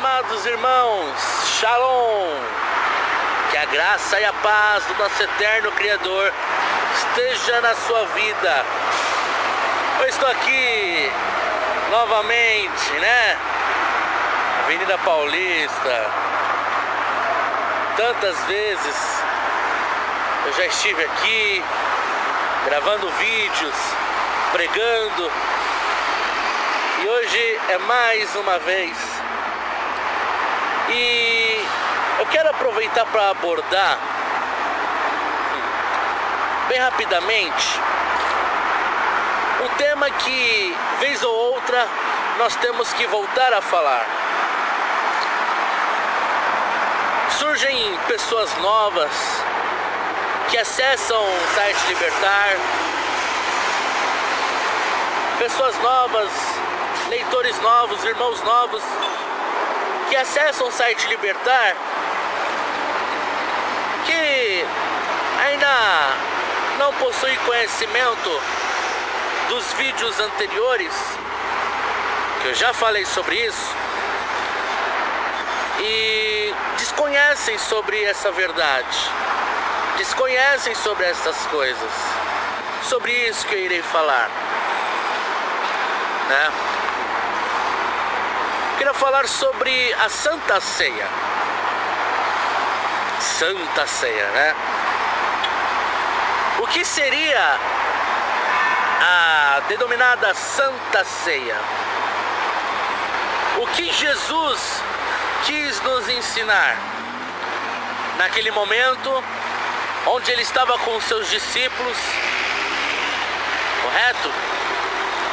amados irmãos, Shalom, que a graça e a paz do nosso eterno Criador esteja na sua vida. Eu estou aqui novamente, né? Avenida Paulista. Tantas vezes eu já estive aqui gravando vídeos, pregando, e hoje é mais uma vez. E eu quero aproveitar para abordar bem rapidamente um tema que, vez ou outra, nós temos que voltar a falar. Surgem pessoas novas que acessam o site Libertar, pessoas novas, leitores novos, irmãos novos que acessam o site Libertar, que ainda não possuem conhecimento dos vídeos anteriores, que eu já falei sobre isso, e desconhecem sobre essa verdade, desconhecem sobre essas coisas, sobre isso que eu irei falar, né? Quero falar sobre a Santa Ceia. Santa Ceia, né? O que seria a denominada Santa Ceia? O que Jesus quis nos ensinar naquele momento onde ele estava com os seus discípulos, correto?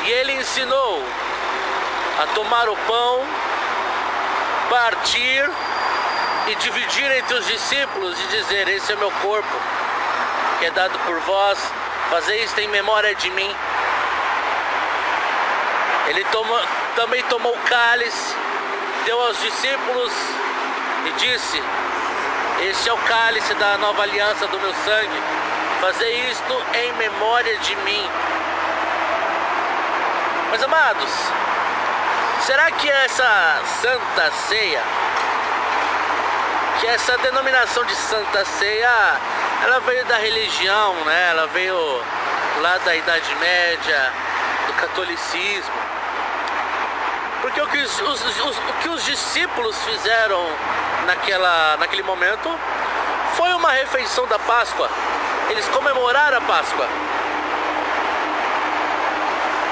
E ele ensinou a tomar o pão, partir e dividir entre os discípulos e dizer: esse é meu corpo, que é dado por vós, fazei isto em memória de mim. Ele também tomou o cálice, deu aos discípulos e disse: este é o cálice da nova aliança do meu sangue, fazei isto em memória de mim. Mas amados, será que essa Santa Ceia, que essa denominação de Santa Ceia, ela veio da religião, né? Ela veio lá da Idade Média, do catolicismo? Porque o que os discípulos fizeram naquele momento foi uma refeição da Páscoa. Eles comemoraram a Páscoa.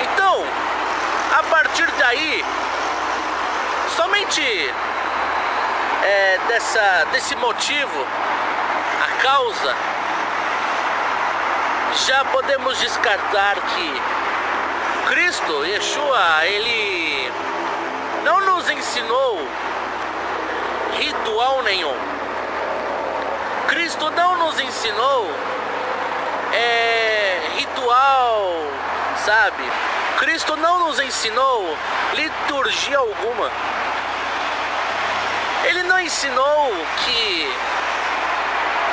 Então, a partir daí, somente desse motivo, a causa, já podemos descartar que Cristo, Yeshua, ele não nos ensinou ritual nenhum. Cristo não nos ensinou ritual, sabe? Cristo não nos ensinou liturgia alguma. Ele não ensinou que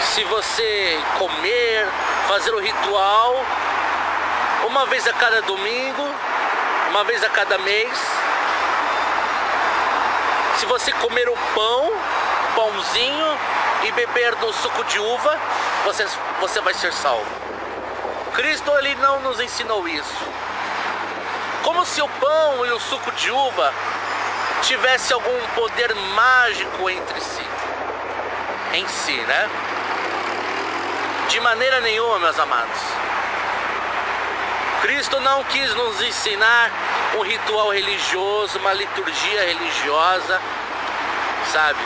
se você comer, fazer o ritual uma vez a cada domingo, uma vez a cada mês, se você comer o pãozinho e beber do suco de uva, você vai ser salvo. Cristo, ele não nos ensinou isso. Como se o pão e o suco de uva tivesse algum poder mágico em si, né? De maneira nenhuma, meus amados. Cristo não quis nos ensinar um ritual religioso, uma liturgia religiosa, sabe?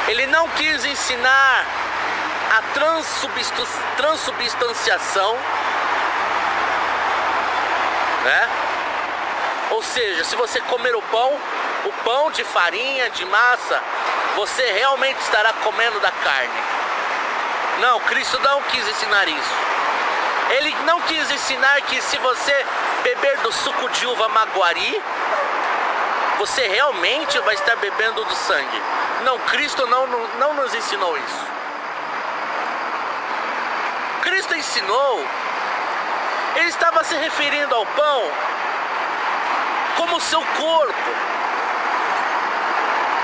Ele não quis ensinar a transubstanciação, né? Ou seja, se você comer o pão de farinha, de massa, você realmente estará comendo da carne. Não, Cristo não quis ensinar isso. Ele não quis ensinar que se você beber do suco de uva maguari, você realmente vai estar bebendo do sangue. Não, Cristo não nos ensinou isso. Cristo ensinou, ele estava se referindo ao pão como seu corpo.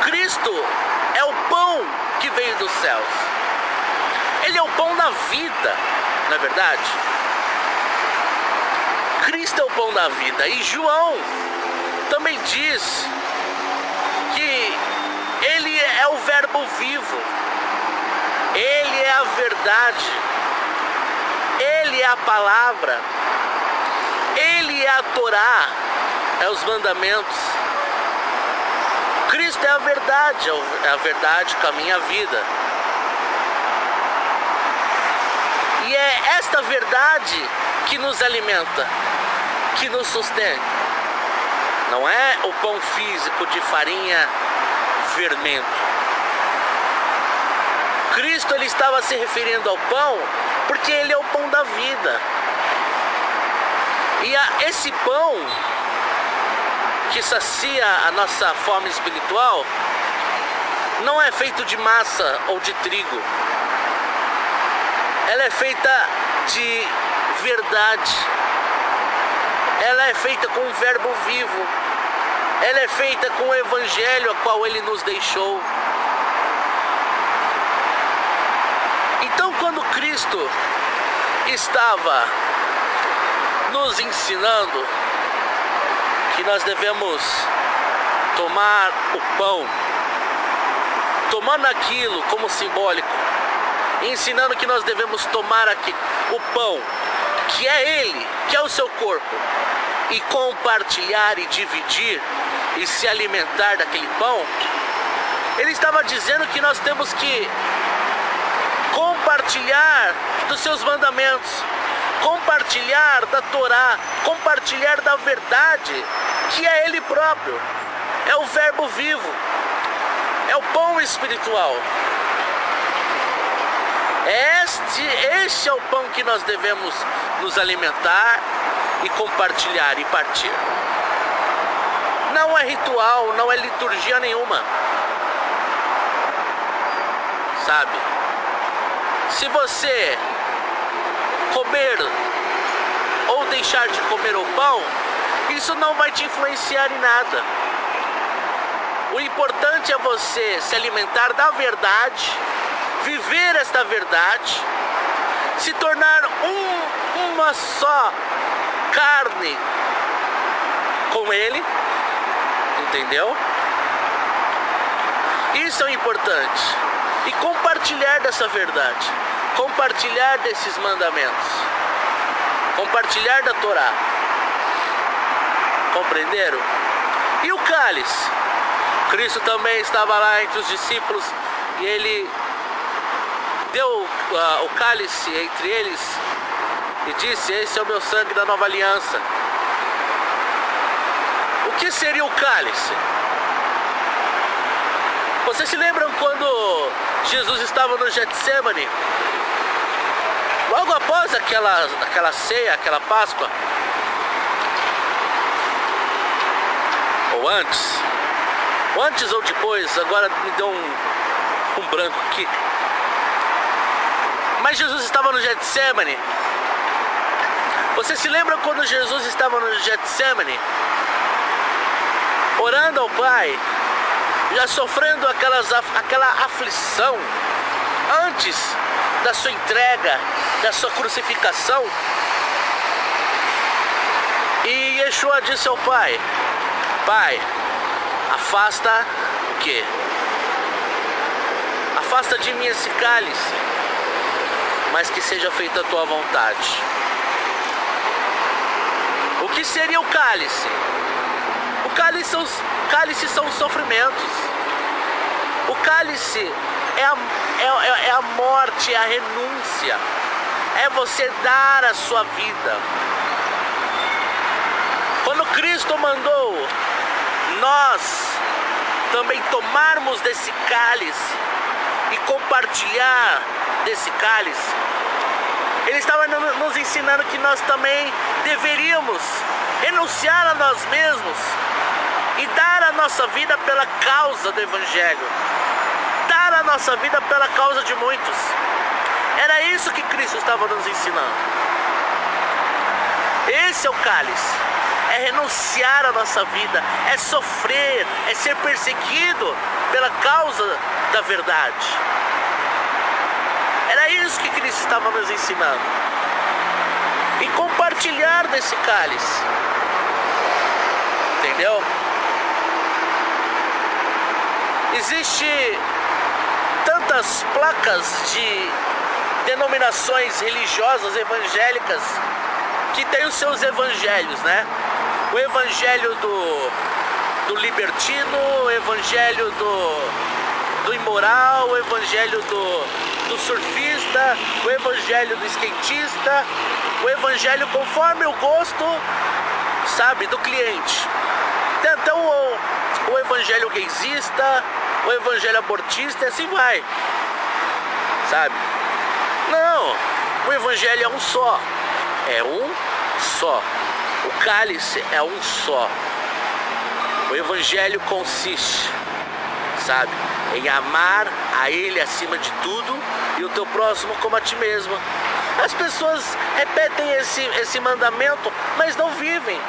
Cristo Cristo é o pão que veio dos céus. Ele é o pão da vida, não é verdade? Cristo é o pão da vida. E João também diz que Ele é o verbo vivo. Ele é a verdade. Ele é a palavra. Ele é a Torá. É os mandamentos. Cristo é a verdade. É a verdade que caminha a vida. E é esta verdade que nos alimenta, que nos sustenta. Não é o pão físico de farinha fermento. Cristo, ele estava se referindo ao pão porque ele é o pão da vida. E esse pão que sacia a nossa fome espiritual não é feito de massa ou de trigo. Ela é feita de verdade. Ela é feita com o verbo vivo. Ela é feita com o evangelho a qual ele nos deixou. Então, quando Cristo estava nos ensinando que nós devemos tomar o pão, tomando aquilo como simbólico, ensinando que nós devemos tomar aqui o pão, que é Ele, que é o seu corpo, e compartilhar e dividir e se alimentar daquele pão, Ele estava dizendo que nós temos que compartilhar dos seus mandamentos, compartilhar da Torá, compartilhar da verdade, que é Ele próprio, é o verbo vivo, é o pão espiritual. Este é o pão que nós devemos nos alimentar e compartilhar e partir. Não é ritual, não é liturgia nenhuma. Sabe? Se você comer ou deixar de comer o pão, isso não vai te influenciar em nada. O importante é você se alimentar da verdade, viver esta verdade, se tornar uma só carne com Ele, entendeu? Isso é o importante. E compartilhar dessa verdade, compartilhar desses mandamentos, compartilhar da Torá. Compreenderam? E o cálice? Cristo também estava lá entre os discípulos e Ele deu o cálice entre eles e disse: esse é o meu sangue da nova aliança. O que seria o cálice? Vocês se lembram quando Jesus estava no Getsêmani? Logo após aquela ceia, aquela Páscoa? Ou antes? Ou antes ou depois? Agora me deu um branco aqui. Mas Jesus estava no Getsêmani. Você se lembra quando Jesus estava no Getsêmani? Orando ao Pai, já sofrendo aquela aflição antes da sua entrega, da sua crucificação. E Yeshua disse ao Pai: Pai, afasta o quê? Afasta de mim esse cálice, mas que seja feita a tua vontade. O que seria o cálice? O cálice são os sofrimentos. O cálice é a morte, é a renúncia. É você dar a sua vida. Quando Cristo mandou nós também tomarmos desse cálice e compartilhar desse cálice, Ele estava nos ensinando que nós também deveríamos renunciar a nós mesmos e dar a nossa vida pela causa do Evangelho, dar a nossa vida pela causa de muitos. Era isso que Cristo estava nos ensinando. Esse é o cálice, é renunciar a nossa vida, é sofrer, é ser perseguido pela causa da verdade. Era isso que Cristo estava nos ensinando. E compartilhar desse cálice. Entendeu? Existe tantas placas de denominações religiosas evangélicas que tem os seus evangelhos, né? O evangelho do libertino, o evangelho do imoral, o evangelho do surfista, o evangelho do skatista, o evangelho conforme o gosto, sabe, do cliente. Tem até o evangelho gaysista, o evangelho abortista, e assim vai, sabe? Não, o evangelho é um só. É um só. O cálice é um só. O evangelho consiste, sabe, em amar a Ele acima de tudo e o teu próximo como a ti mesmo. As pessoas repetem esse mandamento, mas não vivem.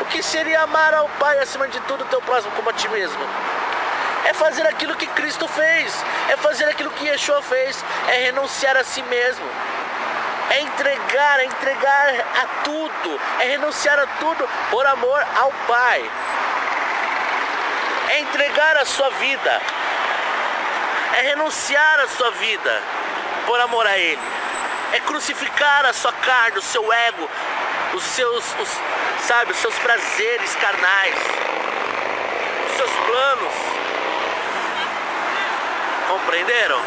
O que seria amar ao Pai acima de tudo e o teu próximo como a ti mesmo? É fazer aquilo que Cristo fez. É fazer aquilo que Yeshua fez. É renunciar a si mesmo. É entregar a tudo. É renunciar a tudo por amor ao Pai. É entregar a sua vida. É renunciar a sua vida por amor a Ele. É crucificar a sua carne, o seu ego, os seus prazeres carnais, os seus planos. Compreenderam?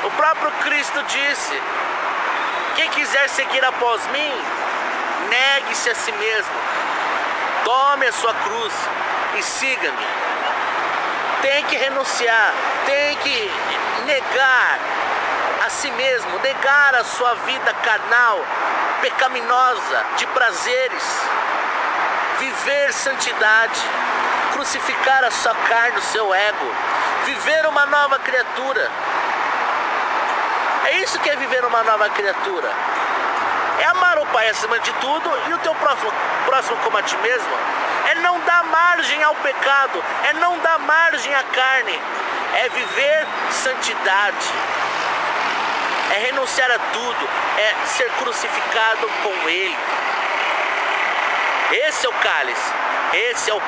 O próprio Cristo disse: quem quiser seguir após mim, negue-se a si mesmo, tome a sua cruz e siga-me. Tem que renunciar, tem que negar a si mesmo, negar a sua vida carnal, pecaminosa, de prazeres, viver santidade, crucificar a sua carne, o seu ego, viver uma nova criatura. É isso que é viver uma nova criatura. É amar o Pai acima de tudo e o teu próximo como a ti mesmo. É não dar margem ao pecado, é não dar margem à carne, é viver santidade, é renunciar a tudo, é ser crucificado com Ele. Esse é o cálice, esse é o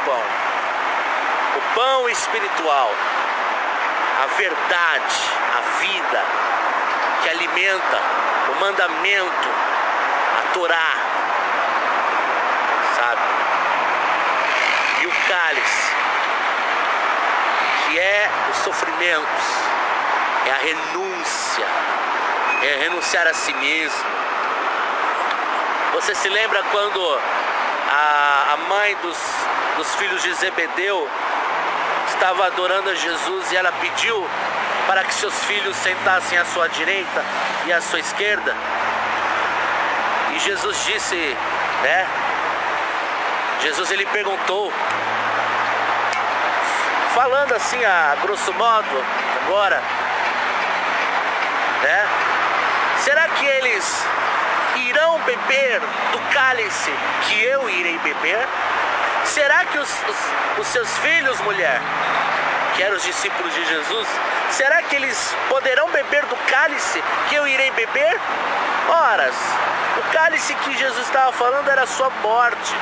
pão espiritual, a verdade, a vida que alimenta, o mandamento, a Torá, sabe? E o cálice, que é os sofrimentos, é a renúncia, é renunciar a si mesmo. Você se lembra quando a mãe dos filhos de Zebedeu estava adorando a Jesus e ela pediu para que seus filhos sentassem à sua direita e à sua esquerda? E Jesus disse, né? Jesus, ele perguntou, falando assim a grosso modo agora, né? Será que eles irão beber do cálice que eu irei beber? Será que os seus filhos, mulher, que eram os discípulos de Jesus, será que eles poderão beber do cálice que eu irei beber? Ora, o cálice que Jesus estava falando era a sua morte,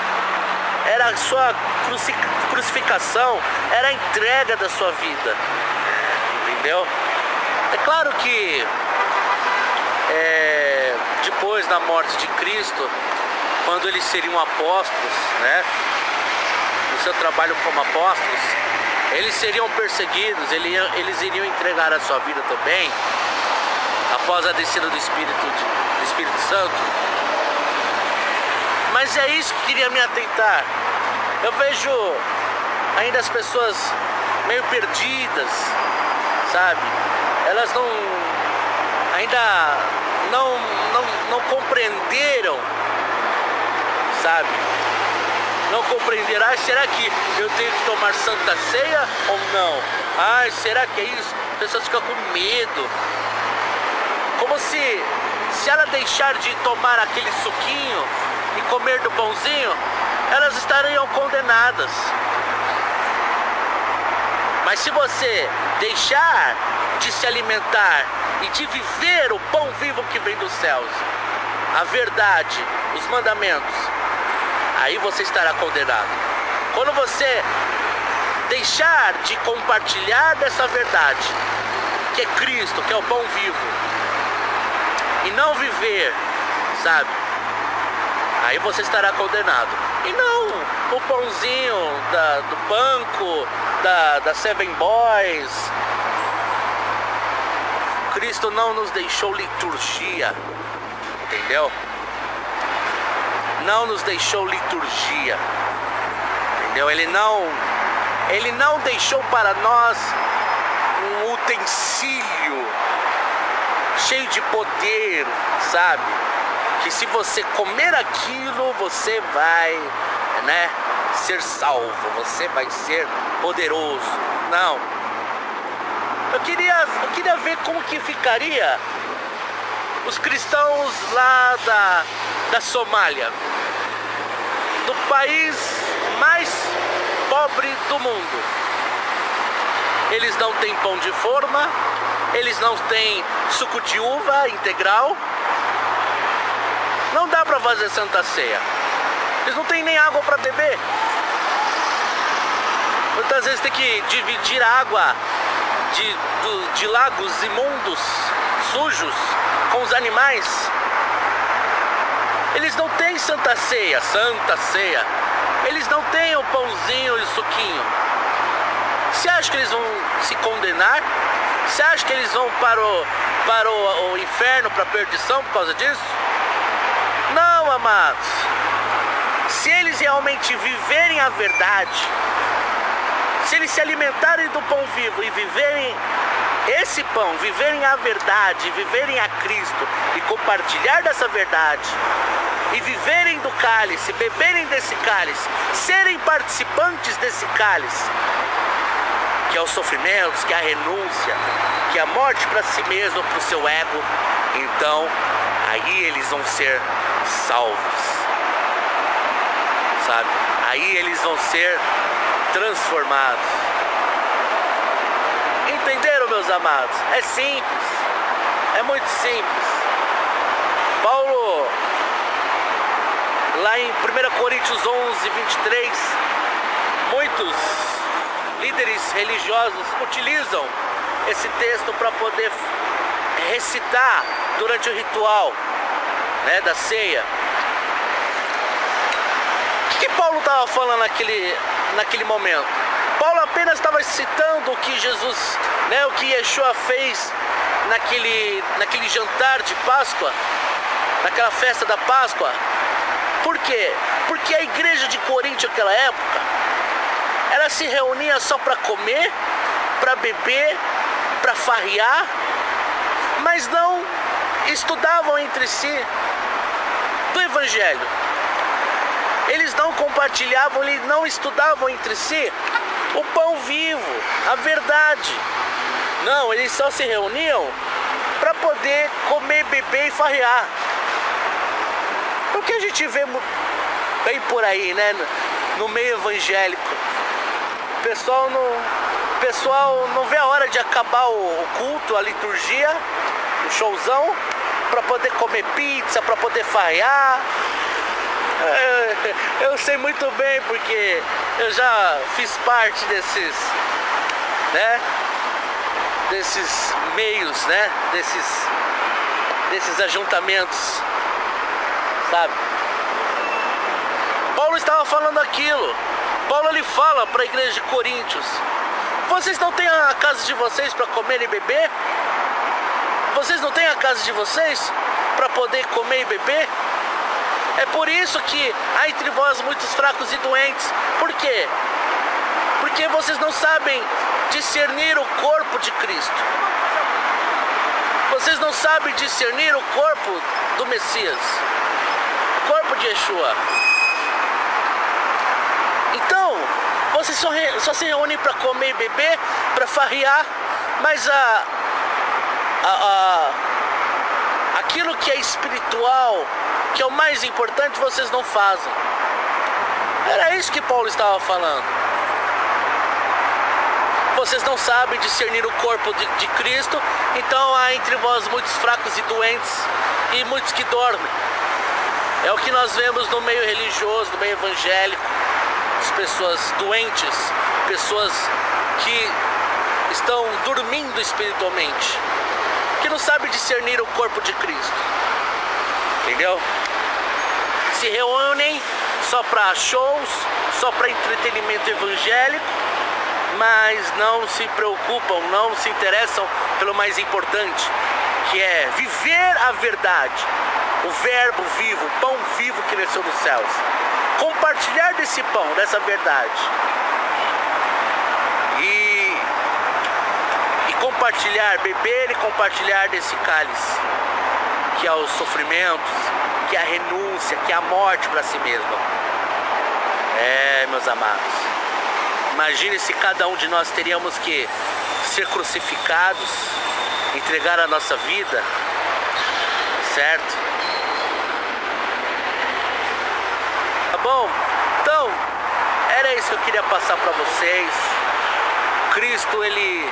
era a sua crucificação, era a entrega da sua vida, entendeu? É claro que depois da morte de Cristo, quando eles seriam apóstolos, né, no seu trabalho como apóstolos, eles seriam perseguidos, eles iriam entregar a sua vida também, após a descida do Espírito Santo. Mas é isso que queria me atentar. Eu vejo ainda as pessoas meio perdidas, sabe? Elas ainda não compreenderam, sabe? Não compreenderam. Será que eu tenho que tomar Santa Ceia ou não? Será que é isso? As pessoas ficam com medo. Como se ela deixar de tomar aquele suquinho e comer do pãozinho, elas estariam condenadas. Mas Mas se você deixar de se alimentar e de viver o pão vivo que vem dos céus, a verdade, os mandamentos, aí você estará condenado. Quando você deixar de compartilhar dessa verdade, que é Cristo, que é o pão vivo, e não viver, sabe? Aí você estará condenado. E não o pãozinho do banco, da Seven Boys. Cristo não nos deixou liturgia, entendeu? Não nos deixou liturgia, entendeu? Ele não deixou para nós um utensílio cheio de poder, sabe? Que se você comer aquilo, você vai, né, ser salvo, você vai ser poderoso. Não. Eu queria ver como que ficaria os cristãos lá da Somália, do país mais pobre do mundo. Eles não têm pão de forma, eles não têm suco de uva integral, não dá para fazer Santa Ceia. Eles não têm nem água para beber. Muitas vezes tem que dividir a água de lagos imundos, sujos, com os animais. Eles não têm Santa Ceia. Eles não têm o pãozinho e o suquinho. Você acha que eles vão se condenar? Você acha que eles vão para o inferno, para a perdição por causa disso? Não, amados. Se eles realmente viverem a verdade, se eles se alimentarem do pão vivo e viverem esse pão, viverem a verdade, viverem a Cristo e compartilhar dessa verdade, e viverem do cálice, beberem desse cálice, serem participantes desse cálice, que é o sofrimento, que é a renúncia, que é a morte para si mesmo, para o seu ego, então aí eles vão ser salvos, sabe? Aí eles vão ser transformados. Entenderam, meus amados? É simples, é muito simples. Paulo, lá em 1 Coríntios 11, 23, muitos líderes religiosos utilizam esse texto para poder recitar durante o ritual, né, da ceia. O que Paulo estava falando naquele momento? Paulo apenas estava citando o que Jesus, né, o que Yeshua fez naquele jantar de Páscoa, naquela festa da Páscoa. Por quê? Porque a igreja de Corinto naquela época, ela se reunia só para comer, para beber, para farrear, mas não estudavam entre si do Evangelho. Eles não compartilhavam, eles não estudavam entre si o pão vivo, a verdade. Não, eles só se reuniam para poder comer, beber e farrear. O que a gente vê bem por aí, né, no meio evangélico, o pessoal não vê a hora de acabar o culto, a liturgia, o showzão, para poder comer pizza, para poder farrear. Eu sei muito bem, porque eu já fiz parte desses meios, né, desses ajuntamentos, sabe? Paulo estava falando aquilo. Paulo, ele fala para a igreja de Coríntios: vocês não têm a casa de vocês para comer e beber? Vocês não têm a casa de vocês para poder comer e beber? É por isso que há entre vós muitos fracos e doentes. Por quê? Porque vocês não sabem discernir o corpo de Cristo. Vocês não sabem discernir o corpo do Messias, o corpo de Yeshua. Então, vocês só se reúnem para comer e beber, para farrear, mas aquilo que é espiritual, que é o mais importante, vocês não fazem. Era isso que Paulo estava falando. Vocês não sabem discernir o corpo de Cristo, então há entre vós muitos fracos e doentes e muitos que dormem. É o que nós vemos no meio religioso, no meio evangélico. As pessoas doentes, pessoas que estão dormindo espiritualmente, que não sabem discernir o corpo de Cristo. Entendeu? Se reúnem só para shows, só para entretenimento evangélico, mas não se preocupam, não se interessam pelo mais importante, que é viver a verdade, o verbo vivo, o pão vivo que desceu dos céus. Compartilhar desse pão, dessa verdade. E compartilhar, beber e compartilhar desse cálice, que é os sofrimentos, que é a renúncia, que é a morte para si mesmo. Meus amados, imagine se cada um de nós teríamos que ser crucificados, entregar a nossa vida, certo? Tá bom? Então, era isso que eu queria passar para vocês. Cristo, ele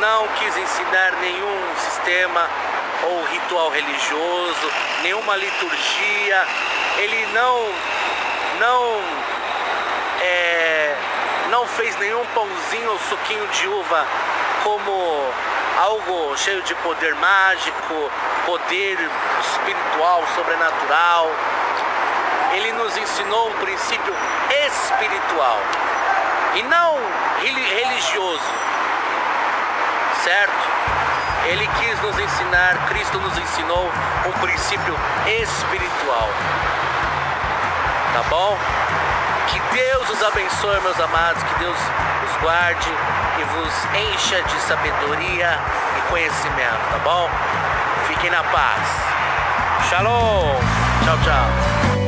não quis ensinar nenhum sistema ou ritual religioso, nenhuma liturgia. Ele não fez nenhum pãozinho ou suquinho de uva como algo cheio de poder mágico, poder espiritual, sobrenatural. Ele nos ensinou um princípio espiritual e não religioso, certo? Ele quis nos ensinar, Cristo nos ensinou um princípio espiritual. Tá bom? Que Deus os abençoe, meus amados, que Deus os guarde e vos encha de sabedoria e conhecimento, tá bom? Fiquem na paz. Shalom. Tchau, tchau.